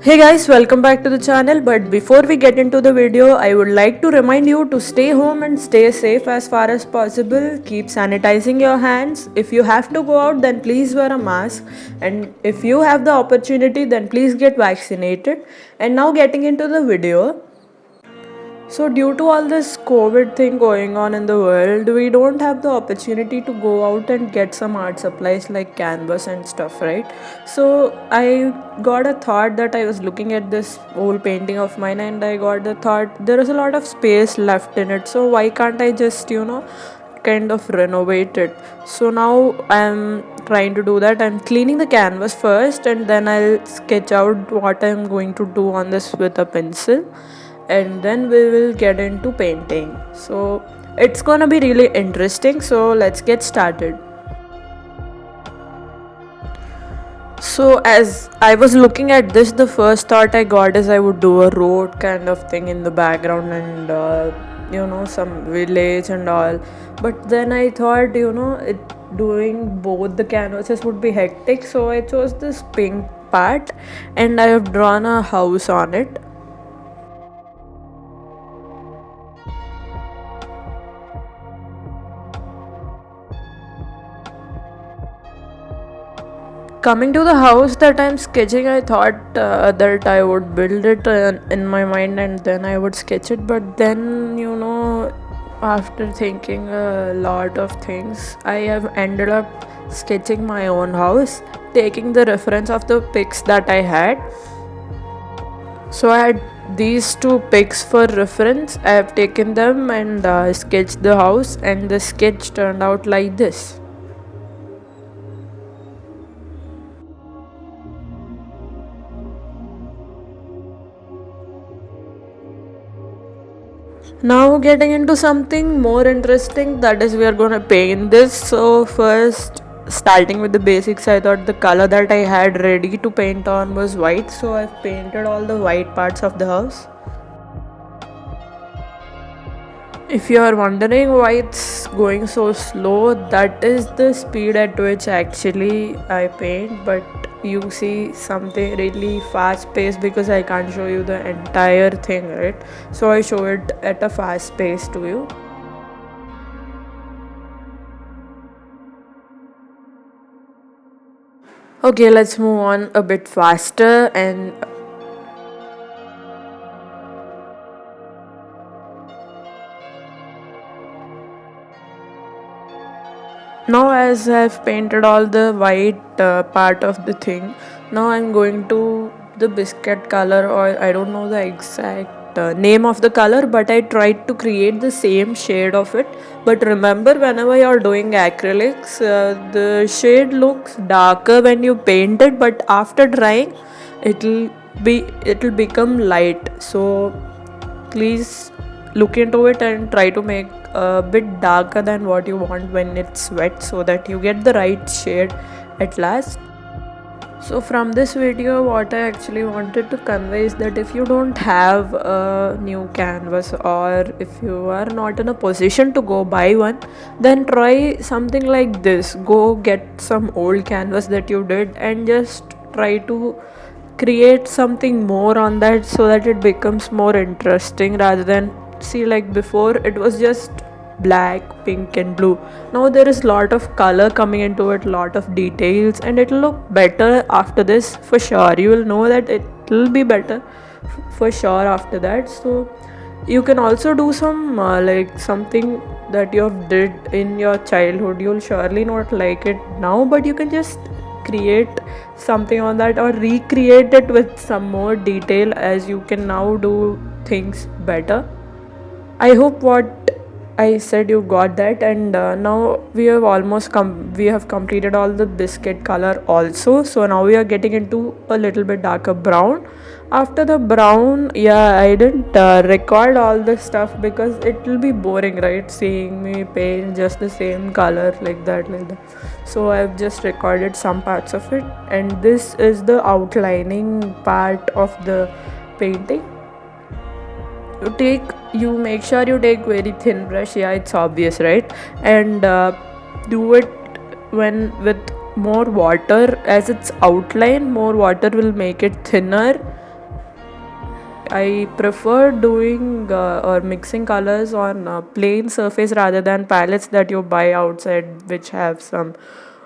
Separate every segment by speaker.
Speaker 1: Hey guys, welcome back to the channel. But before we get into the video, I would like to remind you to stay home and stay safe as far as possible. Keep sanitizing your hands. If you have to go out, then please wear a mask. And if you have the opportunity, then please get vaccinated. And now getting into the video. So, due to all this COVID thing going on in the world, we don't have the opportunity to go out and get some art supplies like canvas and stuff, right? So, I got a thought that I was looking at this old painting of mine and I got the thought there is a lot of space left in it. So, why can't I just, kind of renovate it? So, now I'm trying to do that. I'm cleaning the canvas first and then I'll sketch out what I'm going to do on this with a pencil, and then we will get into painting. So it's gonna be really interesting, so let's get started. So as I was looking at this, the first thought I got is I would do a road kind of thing in the background and some village and all. But then I thought it doing both the canvases would be hectic, so I chose this pink part and I have drawn a house on it. Coming to the house that I'm sketching, I thought that I would build it in my mind and then I would sketch it. But then, after thinking a lot of things, I have ended up sketching my own house, taking the reference of the pics that I had. So I had these two pics for reference. I have taken them and sketched the house, and the sketch turned out like this. Now getting into something more interesting, that is we are gonna paint this. So first, starting with the basics, I thought the color that I had ready to paint on was white, so I've painted all the white parts of the house. If you are wondering why it's going so slow, that is the speed at which actually I paint, but you see something really fast paced because I can't show you the entire thing, right? So I show it at a fast pace to you. Okay, let's move on a bit faster. And now as I've painted all the white part of the thing, now I'm going to the biscuit color, or I don't know the exact name of the color, but I tried to create the same shade of it. But remember, whenever you're doing acrylics, the shade looks darker when you paint it, but after drying it'll become light. So please look into it and try to make a bit darker than what you want when it's wet, so that you get the right shade at last. So from this video, what I actually wanted to convey is that if you don't have a new canvas, or if you are not in a position to go buy one, then try something like this. Go get some old canvas that you did and just try to create something more on that, so that it becomes more interesting, rather than see, like before it was just black, pink and blue. Now there is lot of color coming into it, lot of details, and it will look better after this for sure. You will know that it will be better for sure after that. So you can also do some like something that you have did in your childhood. You'll surely not like it now, but you can just create something on that, or recreate it with some more detail, as you can now do things better. I hope what I said you got that. And now we have we have completed all the biscuit color also. So now we are getting into a little bit darker brown. After the brown, yeah, I didn't record all this stuff because it will be boring, right? Seeing me paint just the same color like that. So I've just recorded some parts of it, and this is the outlining part of the painting. You make sure you take very thin brush, yeah, it's obvious, right? And do it when with more water, as its outline, more water will make it thinner, I prefer doing or mixing colors on plain surface rather than palettes that you buy outside, which have some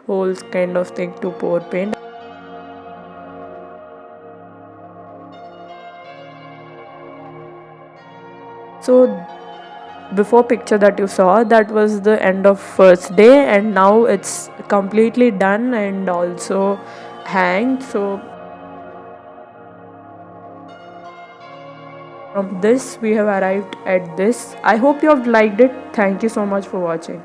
Speaker 1: holes kind of thing to pour paint. So before picture that you saw, that was the end of first day, and now it's completely done and also hanged. So from this we have arrived at this. I hope you have liked it. Thank you so much for watching.